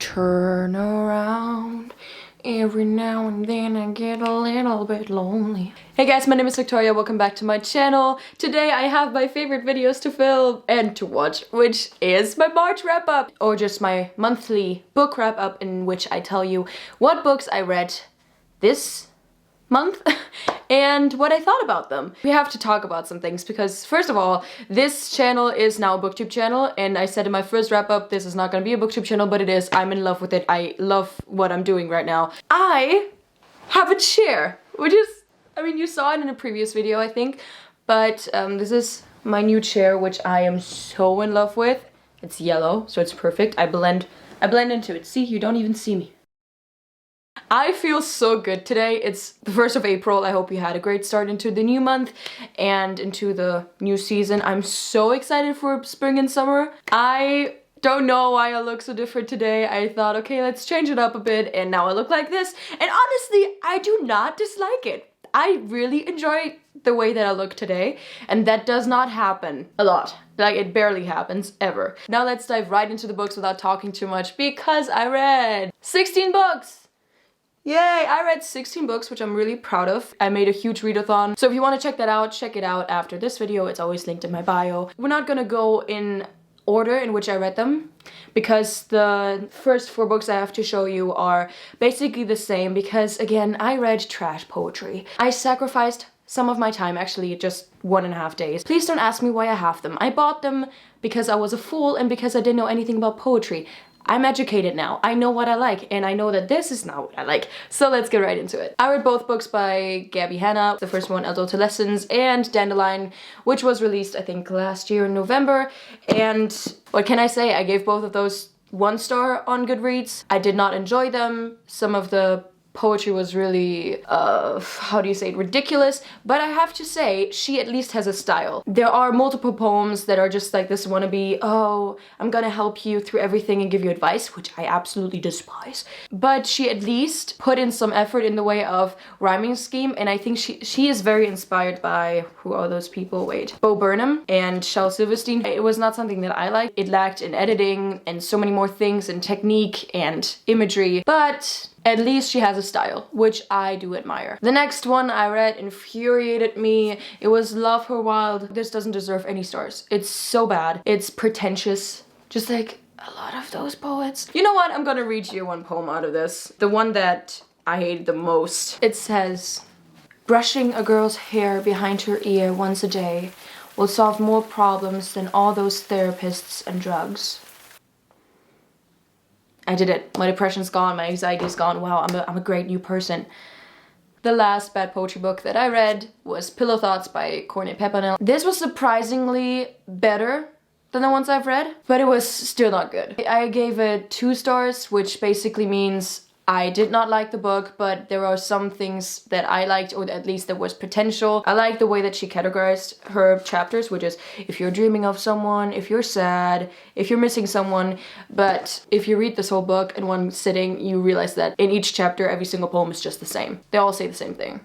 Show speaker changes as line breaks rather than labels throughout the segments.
Turn around. Every now and then I get a little bit lonely. Hey guys, my name is Victoria, welcome back to my channel. Today I have my favorite videos to film and to watch, which is my March wrap up, or just my monthly book wrap up in which I tell you what books I read this month and what I thought about them. We have to talk about some things because first of all, this channel is now a booktube channel, and I said in my first wrap up this is not gonna be a booktube channel, but it is. I'm in love with it. I love what I'm doing right now. I have a chair, which is, I mean, you saw it in a previous video I think, but this is my new chair which I am so in love with. It's yellow, so it's perfect. I blend into it. See, you don't even see me. I feel so good today. It's the 1st of April. I hope you had a great start into the new month and into the new season. I'm so excited for spring and summer. I don't know why I look so different today. I thought, okay, let's change it up a bit, and now I look like this. And honestly, I do not dislike it. I really enjoy the way that I look today, and that does not happen a lot. Like, it barely happens, ever. Now let's dive right into the books without talking too much, because I read 16 books! Yay! I read 16 books, which I'm really proud of. I made a huge readathon. So if you want to check that out, check it out after this video. It's always linked in my bio. We're not gonna go in order in which I read them, because the first 4 books I have to show you are basically the same, because again, I read trash poetry. I sacrificed some of my time, actually just 1.5 days. Please don't ask me why I have them. I bought them because I was a fool and because I didn't know anything about poetry. I'm educated now. I know what I like, and I know that this is not what I like. So let's get right into it. I read both books by Gabby Hanna. The first one, Adolescence, and Dandelion, which was released, I think, last year in November. And what can I say? I gave both of those 1 star on Goodreads. I did not enjoy them. Some of the poetry was really, how do you say it, ridiculous, but I have to say, she at least has a style. There are multiple poems that are just like this wannabe, oh, I'm gonna help you through everything and give you advice, which I absolutely despise. But she at least put in some effort in the way of rhyming scheme, and I think she is very inspired by, who are those people? Wait. Bo Burnham and Shel Silverstein. It was not something that I liked. It lacked in editing and so many more things, and technique and imagery, but at least she has a style, which I do admire. The next one I read infuriated me. It was Love Her Wild. This doesn't deserve any stars. It's so bad. It's pretentious. Just like a lot of those poets. You know what? I'm gonna read you 1 poem out of this. The one that I hated the most. It says, brushing a girl's hair behind her ear once a day will solve more problems than all those therapists and drugs. I did it. My depression's gone, my anxiety's gone. Wow, I'm a great new person. The last bad poetry book that I read was Pillow Thoughts by Courtney Peppermill. This was surprisingly better than the ones I've read, but it was still not good. I gave it 2 stars, which basically means I did not like the book, but there are some things that I liked, or at least there was potential. I like the way that she categorized her chapters, which is if you're dreaming of someone, if you're sad, if you're missing someone. But if you read this whole book in one sitting, you realize that in each chapter, every single poem is just the same. They all say the same thing.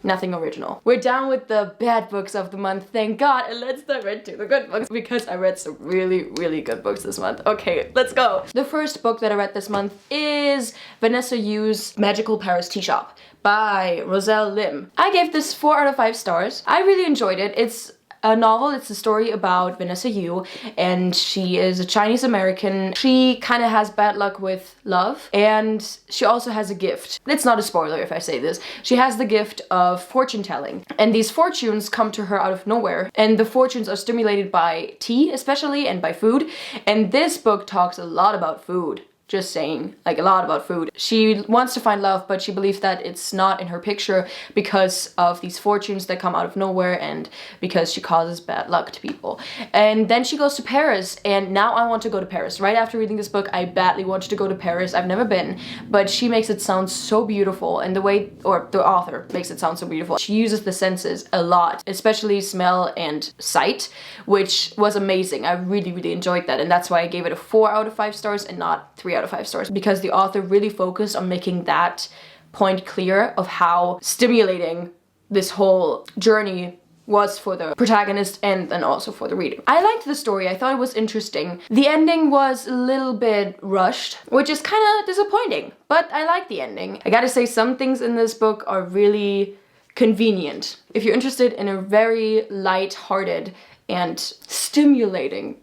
Nothing original. We're done with the bad books of the month, thank God, and let's dive into the good books, because I read some really, really good books this month. Okay, let's go. The first book that I read this month is Vanessa Yu's Magical Paris Tea Shop by Roselle Lim. I gave this 4 out of 5 stars. I really enjoyed it. It's a novel. It's a story about Vanessa Yu, and she is a Chinese American. She kind of has bad luck with love, and she also has a gift. It's not a spoiler if I say this. She has the gift of fortune telling, and these fortunes come to her out of nowhere, and the fortunes are stimulated by tea especially, and by food, and this book talks a lot about food. Just saying, like a lot about food. She wants to find love, but she believes that it's not in her picture because of these fortunes that come out of nowhere, and because she causes bad luck to people. And then she goes to Paris, and now I want to go to Paris. Right after reading this book, I badly wanted to go to Paris. I've never been, but she makes it sound so beautiful, and the way, or the author makes it sound so beautiful. She uses the senses a lot, especially smell and sight, which was amazing. I really, really enjoyed that, and that's why I gave it a 4 out of 5 stars and not 3 out of 5 stars, because the author really focused on making that point clear of how stimulating this whole journey was for the protagonist and then also for the reader. I liked the story, I thought it was interesting. The ending was a little bit rushed, which is kind of disappointing, but I like the ending. I gotta say, some things in this book are really convenient. If you're interested in a very light-hearted and stimulating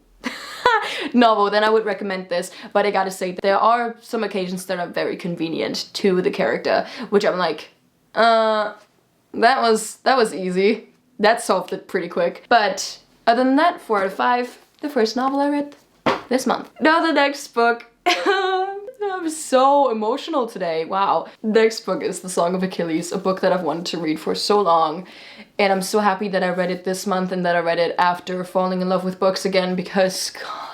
novel, then I would recommend this, but I gotta say, there are some occasions that are very convenient to the character, which I'm like, that was easy. That solved it pretty quick. But other than that, 4 out of 5, the first novel I read this month. Now the next book. I'm so emotional today, wow. The next book is The Song of Achilles, a book that I've wanted to read for so long. And I'm so happy that I read it this month and that I read it after falling in love with books again, because, God,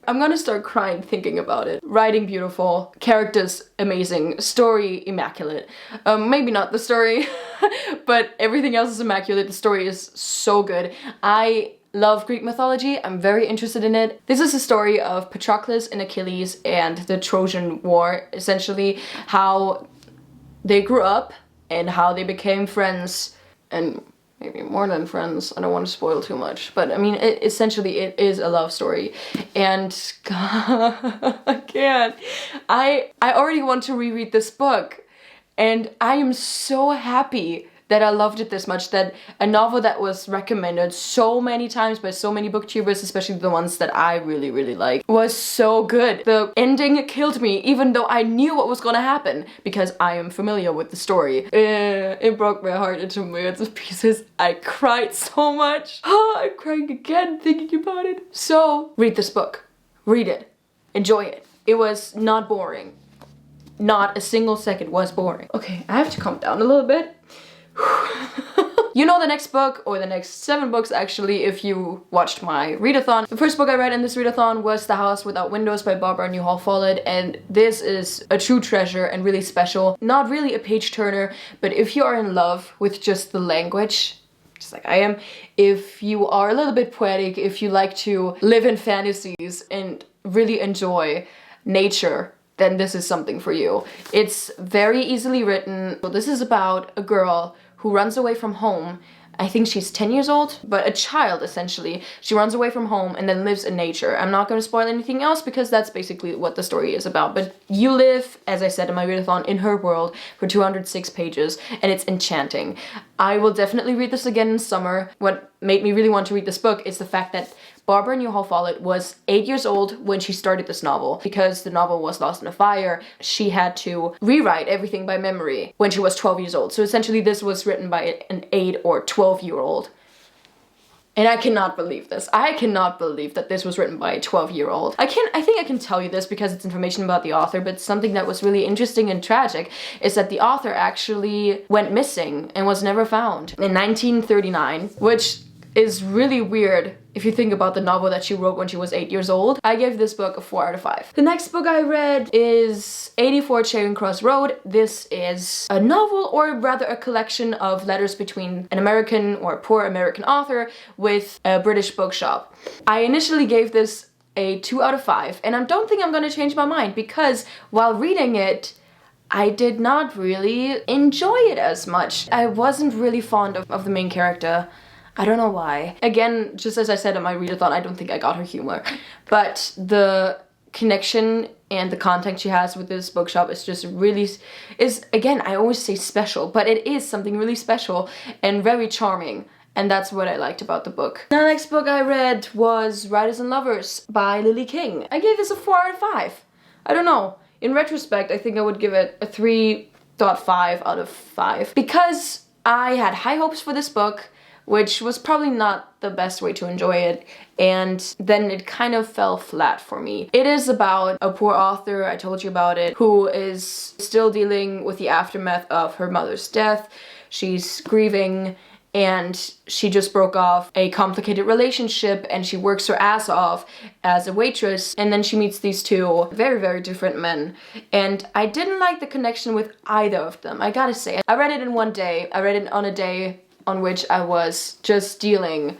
I'm gonna start crying thinking about it. Writing beautiful, characters amazing, story immaculate. Maybe not the story, but everything else is immaculate. The story is so good. I love Greek mythology, I'm very interested in it. This is a story of Patroclus and Achilles and the Trojan War, essentially how they grew up and how they became friends, and maybe more than friends. I don't want to spoil too much, but I mean, essentially it is a love story. And God, I can't. I already want to reread this book, and I am so happy that I loved it this much, that a novel that was recommended so many times by so many booktubers, especially the ones that I really, really like, was so good. The ending killed me, even though I knew what was gonna happen, because I am familiar with the story. It broke my heart into millions of pieces. I cried so much. I'm crying again thinking about it. So, read this book. Read it. Enjoy it. It was not boring. Not a single second was boring. Okay, I have to calm down a little bit. You know the next book, or the next 7 books actually, if you watched my readathon. The first book I read in this readathon was The House Without Windows by Barbara Newhall Follett, and this is a true treasure and really special. Not really a page turner, but if you are in love with just the language, just like I am, if you are a little bit poetic, if you like to live in fantasies and really enjoy nature, then this is something for you. It's very easily written. So this is about a girl who runs away from home. I think she's 10 years old, but a child essentially. She runs away from home and then lives in nature. I'm not going to spoil anything else because that's basically what the story is about. But you live, as I said in my readathon, in her world for 206 pages, and it's enchanting. I will definitely read this again in summer. What made me really want to read this book is the fact that Barbara Newhall Follett was 8 years old when she started this novel. Because the novel was lost in a fire, she had to rewrite everything by memory when she was 12 years old. So essentially this was written by an 8 or 12-year-old. And I cannot believe this. I cannot believe that this was written by a 12-year-old. I think I can tell you this because it's information about the author, but something that was really interesting and tragic is that the author actually went missing and was never found in 1939, which is really weird if you think about the novel that she wrote when she was 8 years old. I gave this book a 4 out of 5. The next book I read is 84 Charing Cross Road. This is a novel, or rather a collection of letters between an American or poor American author with a British bookshop. I initially gave this a 2 out of 5, and I don't think I'm gonna change my mind, because while reading it, I did not really enjoy it as much. I wasn't really fond of the main character. I don't know why. Again, just as I said in my readathon, I don't think I got her humor. But the connection and the contact she has with this bookshop is just really, again, I always say special, but it is something really special and very charming. And that's what I liked about the book. The next book I read was Writers and Lovers by Lily King. I gave this a 4 out of 5. I don't know. In retrospect, I think I would give it a 3.5 out of 5. Because I had high hopes for this book, which was probably not the best way to enjoy it, and then it kind of fell flat for me. It is about a poor author, I told you about it, who is still dealing with the aftermath of her mother's death. She's grieving, and she just broke off a complicated relationship, and she works her ass off as a waitress, and then she meets these two very, very different men. And I didn't like the connection with either of them, I gotta say. I read it in one day. I read it on a day on which I was just dealing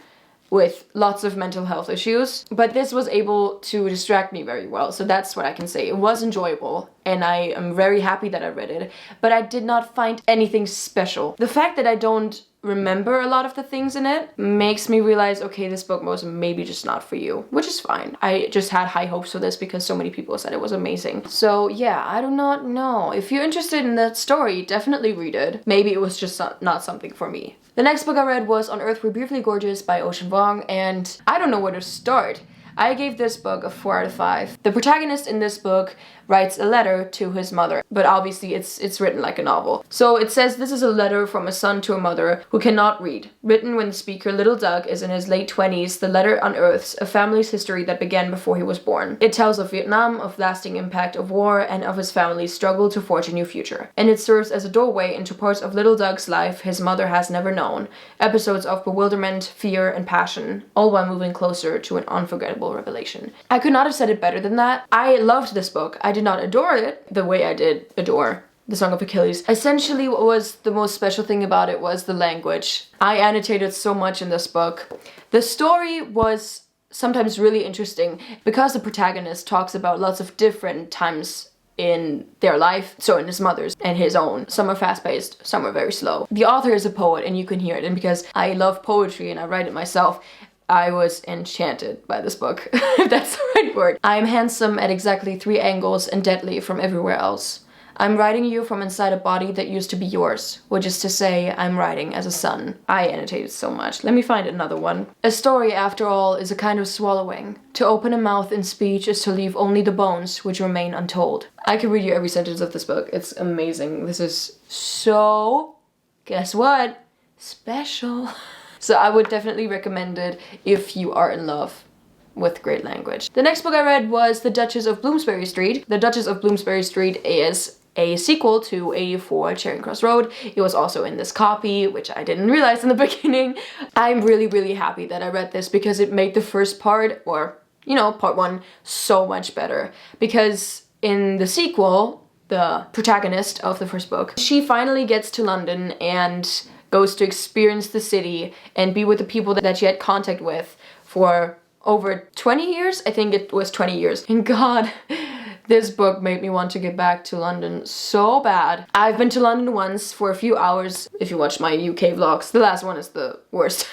with lots of mental health issues, but this was able to distract me very well, so that's what I can say. It was enjoyable, and I am very happy that I read it, but I did not find anything special. The fact that I don't remember a lot of the things in it makes me realize, okay, this book was maybe just not for you, which is fine. I just had high hopes for this because so many people said it was amazing. So yeah, I do not know. If you're interested in that story, definitely read it. Maybe it was just not something for me. The next book I read was On Earth We're Beautifully Gorgeous by Ocean Vuong, and I don't know where to start. I gave this book a 4 out of 5. The protagonist in this book writes a letter to his mother, but obviously it's written like a novel. So it says this is a letter from a son to a mother who cannot read. Written when the speaker, little Doug, is in his late 20s, the letter unearths a family's history that began before he was born. It tells of Vietnam, of lasting impact of war, and of his family's struggle to forge a new future. And it serves as a doorway into parts of little Doug's life his mother has never known. Episodes of bewilderment, fear, and passion, all while moving closer to an unforgettable revelation. I could not have said it better than that. I loved this book. I did not adore it the way I did adore the Song of Achilles. Essentially, what was the most special thing about it was the language. I annotated so much in this book. The story was sometimes really interesting because the protagonist talks about lots of different times in their life, so in his mother's and his own. Some are fast-paced, some are very slow. The author is a poet and you can hear it, and because I love poetry and I write it myself, I was enchanted by this book, if that's the right word. I'm handsome at exactly 3 angles and deadly from everywhere else. I'm writing you from inside a body that used to be yours, which is to say, I'm writing as a son. I annotated so much. Let me find another one. A story, after all, is a kind of swallowing. To open a mouth in speech is to leave only the bones which remain untold. I could read you every sentence of this book. It's amazing. This is so, guess what? Special. So I would definitely recommend it if you are in love with great language. The next book I read was The Duchess of Bloomsbury Street. The Duchess of Bloomsbury Street is a sequel to 84 Charing Cross Road. It was also in this copy, which I didn't realize in the beginning. I'm really happy that I read this because it made the first part, or, you know, part 1, so much better. Because in the sequel, the protagonist of the first book, she finally gets to London and goes to experience the city and be with the people that she had contact with for over 20 years? I think it was 20 years. And God, this book made me want to get back to London so bad. I've been to London once for a few hours. If you watch my UK vlogs, the last one is the worst.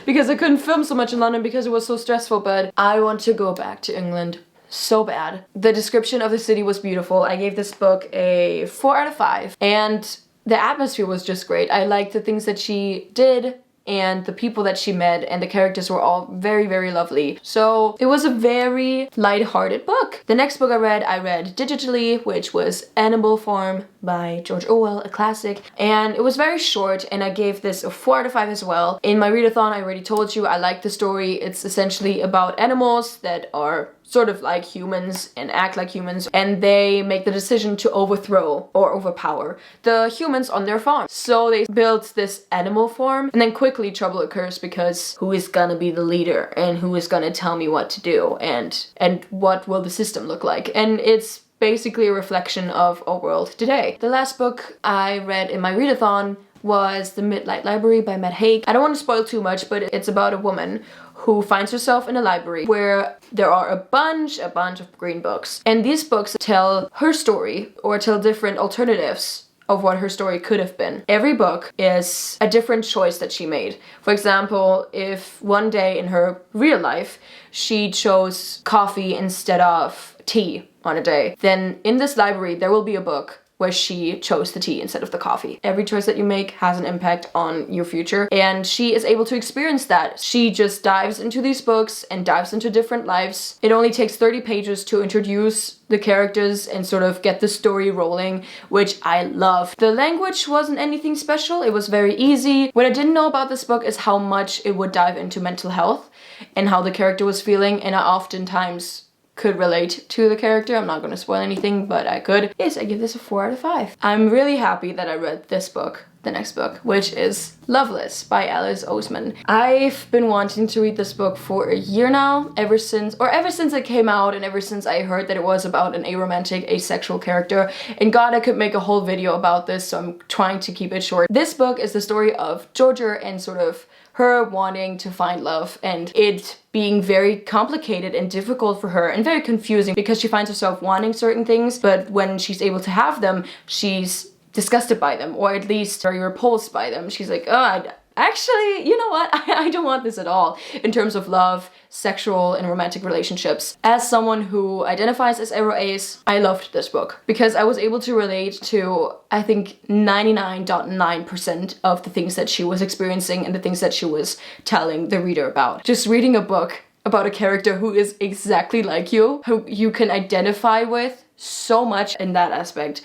Because I couldn't film so much in London because it was so stressful, but I want to go back to England so bad. The description of the city was beautiful. I gave this book a 4 out of 5. And the atmosphere was just great. I liked the things that she did and the people that she met, and the characters were all very lovely. So it was a very light-hearted book. The next book I read digitally, which was Animal Farm by George Orwell, a classic, and it was very short, and I gave this a 4 out of 5 as well. In my readathon, I already told you I like the story. It's essentially about animals that are sort of like humans and act like humans, and they make the decision to overthrow or overpower the humans on their farm. So they built this animal farm, and then quickly trouble occurs because who is gonna be the leader and who is gonna tell me what to do and what will the system look like? And it's basically a reflection of our world today. The last book I read in my readathon was The Midlight Library by Matt Haig. I don't want to spoil too much, but it's about a woman who finds herself in a library where there are a bunch of green books. And these books tell her story or tell different alternatives of what her story could have been. Every book is a different choice that she made. For example, if one day in her real life she chose coffee instead of tea on a day, then in this library there will be a book where she chose the tea instead of the coffee. Every choice that you make has an impact on your future, and she is able to experience that. She just dives into these books and dives into different lives. It only takes 30 pages to introduce the characters and sort of get the story rolling, which I love. The language wasn't anything special, it was very easy. What I didn't know about this book is how much it would dive into mental health and how the character was feeling, and I oftentimes could relate to the character. I'm not going to spoil anything, but I could. Yes, I give this a 4 out of 5. I'm really happy that I read this book, the next book, which is Loveless by Alice Oseman. I've been wanting to read this book for a year now, ever since it came out and ever since I heard that it was about an aromantic, asexual character. And God, I could make a whole video about this, so I'm trying to keep it short. This book is the story of Georgia and sort of her wanting to find love and it being very complicated and difficult for her and very confusing because she finds herself wanting certain things, but when she's able to have them, she's disgusted by them, or at least very repulsed by them. She's like, oh, actually, you know what? I don't want this at all in terms of love, sexual and romantic relationships. As someone who identifies as aro ace, I loved this book because I was able to relate to, I think, 99.9% of the things that she was experiencing and the things that she was telling the reader about. Just reading a book about a character who is exactly like you, who you can identify with so much in that aspect,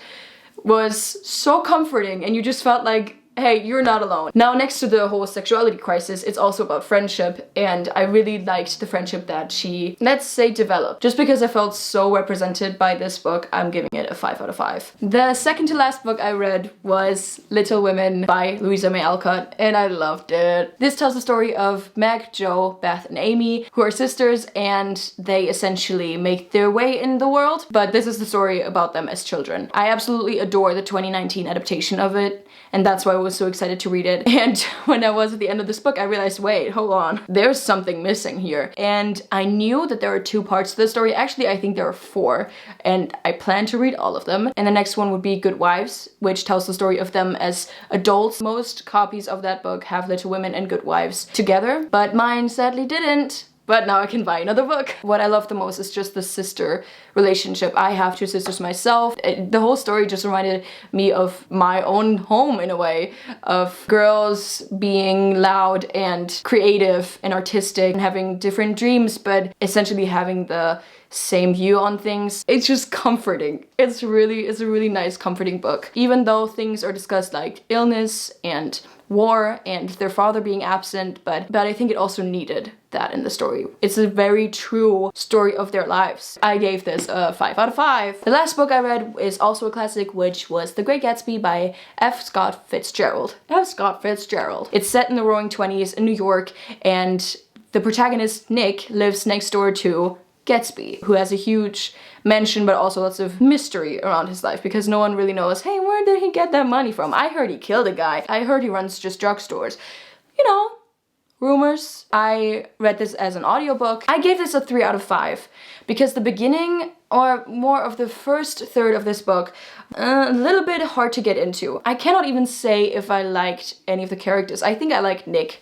was so comforting, and you just felt like, hey, you're not alone. Now, next to the whole sexuality crisis, it's also about friendship, and I really liked the friendship that she, let's say, developed. Just because I felt so represented by this book, I'm giving it a 5 out of 5. The second to last book I read was Little Women by Louisa May Alcott, and I loved it. This tells the story of Meg, Jo, Beth, and Amy, who are sisters, and they essentially make their way in the world, but this is the story about them as children. I absolutely adore the 2019 adaptation of it, and that's why I was so excited to read it. And when I was at the end of this book, I realized, wait, hold on, there's something missing here. And I knew that there are 2 parts to the story. Actually, I think there are 4, and I plan to read all of them. And the next one would be Good Wives, which tells the story of them as adults. Most copies of that book have Little Women and Good Wives together, but mine sadly didn't. But now I can buy another book. What I love the most is just the sister relationship. I have 2 sisters myself. The whole story just reminded me of my own home in a way, of girls being loud and creative and artistic and having different dreams, but essentially having the same view on things. It's just comforting. It's a really nice, comforting book. Even though things are discussed like illness and war and their father being absent, but I think it also needed that in the story. It's a very true story of their lives. I gave this a 5 out of 5. The last book I read is also a classic, which was The Great Gatsby by F. Scott Fitzgerald. F. Scott Fitzgerald. It's set in the Roaring 20s in New York, and the protagonist, Nick, lives next door to Gatsby, who has a huge mansion but also lots of mystery around his life because no one really knows, hey, where did he get that money from? I heard he killed a guy. I heard he runs just drugstores. You know, rumors. I read this as an audiobook. I gave this a 3 out of 5 because the beginning, or more of the first third of this book, a little bit hard to get into. I cannot even say if I liked any of the characters. I think I liked Nick.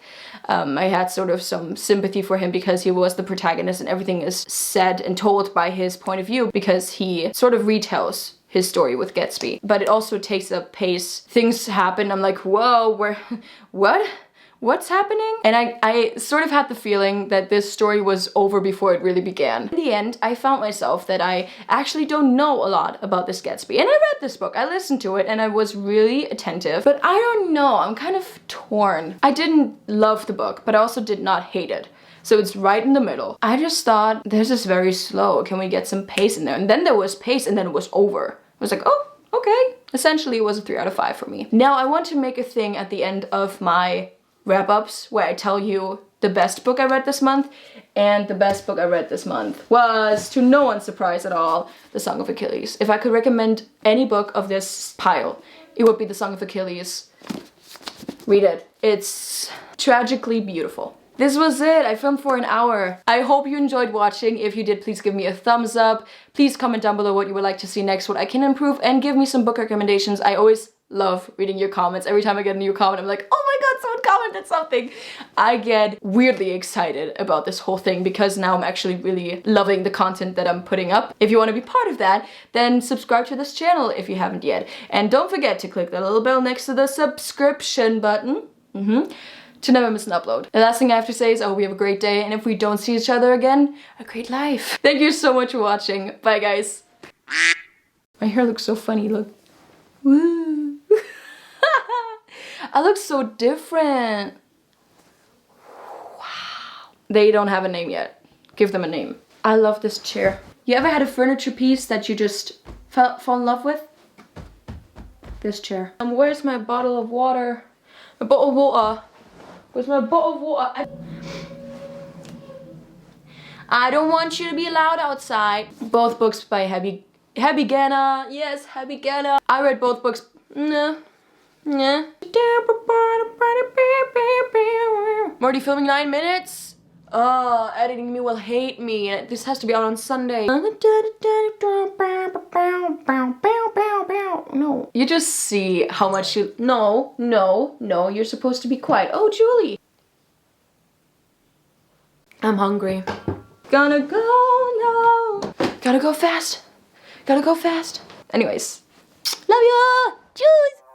I had sort of some sympathy for him because he was the protagonist and everything is said and told by his point of view because he sort of retells his story with Gatsby. But it also takes a pace. Things happen. I'm like, whoa, what? What's happening? And I sort of had the feeling that this story was over before it really began. In the end, I found myself that I actually don't know a lot about this Gatsby. And I read this book, I listened to it, and I was really attentive. But I don't know, I'm kind of torn. I didn't love the book, but I also did not hate it. So it's right in the middle. I just thought, this is very slow. Can we get some pace in there? And then there was pace and then it was over. I was like, oh, okay. Essentially, it was a 3 out of 5 for me. Now, I want to make a thing at the end of my wrap-ups where I tell you the best book I read this month, and the best book I read this month was, to no one's surprise at all, The Song of Achilles. If I could recommend any book of this pile, it would be The Song of Achilles. Read it. It's tragically beautiful. This was it. I filmed for an hour. I hope you enjoyed watching. If you did, please give me a thumbs up. Please comment down below what you would like to see next, what I can improve, and give me some book recommendations. I always love reading your comments. Every time I get a new comment, I'm like, oh my god, someone commented something. I get weirdly excited about this whole thing because now I'm actually really loving the content that I'm putting up. If you want to be part of that, then subscribe to this channel if you haven't yet. And don't forget to click the little bell next to the subscription button. To never miss an upload. The last thing I have to say is I hope you have a great day, and if we don't see each other again, a great life. Thank you so much for watching. Bye, guys. My hair looks so funny, look. Woo. I look so different. Wow. They don't have a name yet. Give them a name. I love this chair. You ever had a furniture piece that you just fall in love with? This chair. Where's my bottle of water? My bottle of water. Where's my bottle of water? I don't want you to be loud outside. Both books by Happy Ganna. Yes, Happy Ganna. I read both books. Nah. I'm already filming 9 minutes. Oh, editing me will hate me. This has to be out on Sunday. No. You just see how much you... No, no, no, you're supposed to be quiet. Oh, Julie. I'm hungry. Gonna go now. Gotta go fast. Gotta go fast. Anyways, love you. Jules.